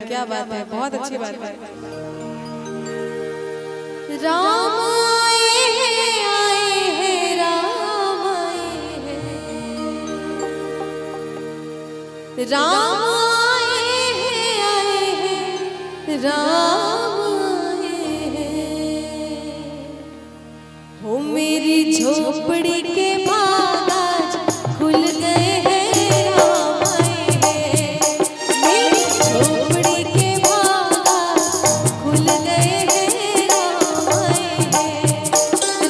क्या बात है, बहुत अच्छी बात है। राम आए हैं राम आए हैं, राम आए हैं राम आए हैं। हो मेरी झोपड़ी के बाग आज खुल गए हैं, राम आए हैं। मेरी झोपड़ी के बाग आज खुल गए हैं, राम आए हैं।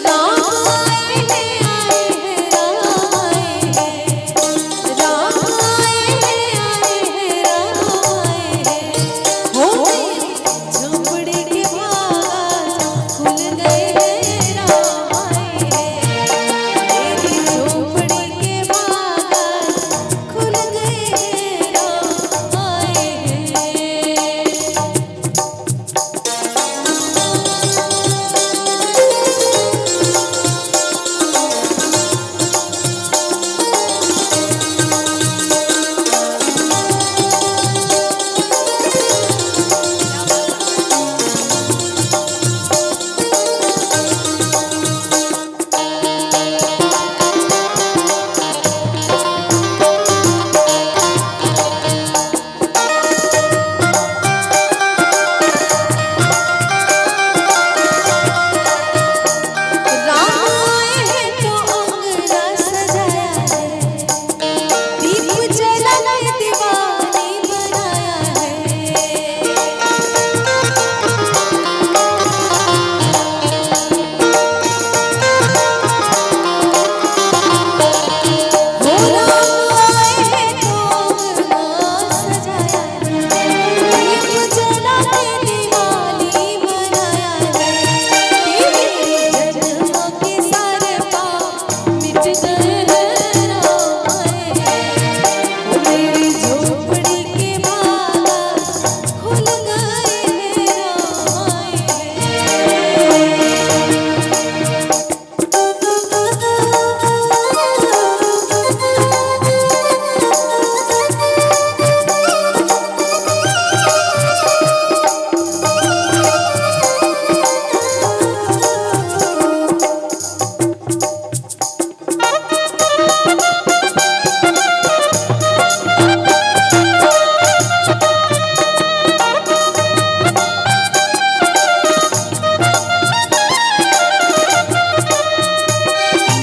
राम आए हैं राम आए हैं, राम आए हैं राम आए हैं। हो मेरी झोपड़ी के बाग आज खुल गए हैं, राम आए हैं। मेरी झोपड़ी के बाग आज खुल गए हैं, राम आए हैं। राम आए हैं तो अंगना सजाया है, दीप जला के दीवानी बनाया है। हो राम आए हैं तो अंगना सजाया है, दीप जला के दीवानी बनाया है। तेरे जन्म के सारे पाप मिट गए हैं, राम आए हैं। मेरी झोपड़ी के बाग आज खुल गए हैं, राम आए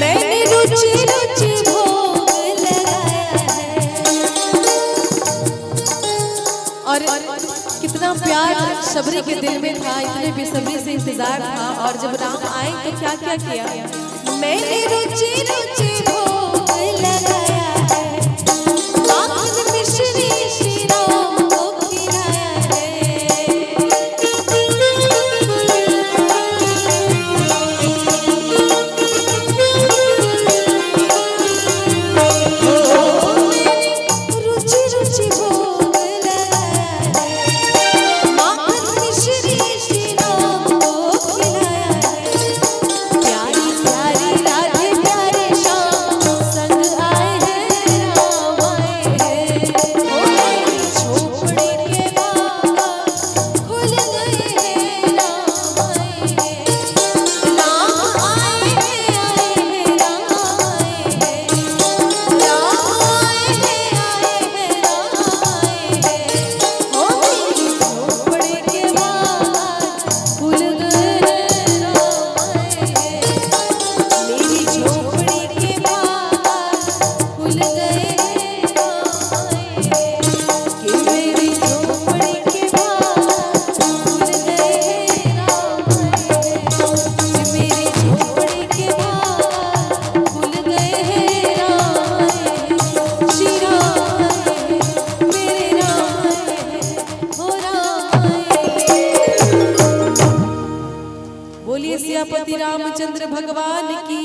मैंने रुचि रुचि भोग लगाया है। और कितना प्यार शबरी के दिल में था, इतने बेसब्री से इंतजार था। और जब राम आए तो क्या क्या किया। मैंने रुचि रुचि भोग लगाया है, माखन मिश्री श्री राम को खिलाया है। रुचि रुचि भोग लगाया है, माखन मिश्री श्री राम को खिलाया है। प्यारी प्यारी राधे प्यारे श्याम संग आए हैं, राम आए हैं। हो मेरी झोपड़ी के बाग खुल गए हैं, राम आए हैं। राम आए हैं राम आए हैं, राम आए हैं राम आए हैं। हो मेरी झोपड़ी के बाग खुल गए हैं, राम आए हैं। मेरी झोपड़ी के बाग खुल गए हैं, राम आए हैं। कि मेरी झोपड़ी के बाग खुल गए हैं, राम आए हैं। कि मेरी झोपड़ी के बाग खुल गए हैं, राम आए हैं। श्री राम आए हैं, मेरे राम आए हैं, हो राम आए हैं। बोलिए सियापति रामचंद्र भगवान की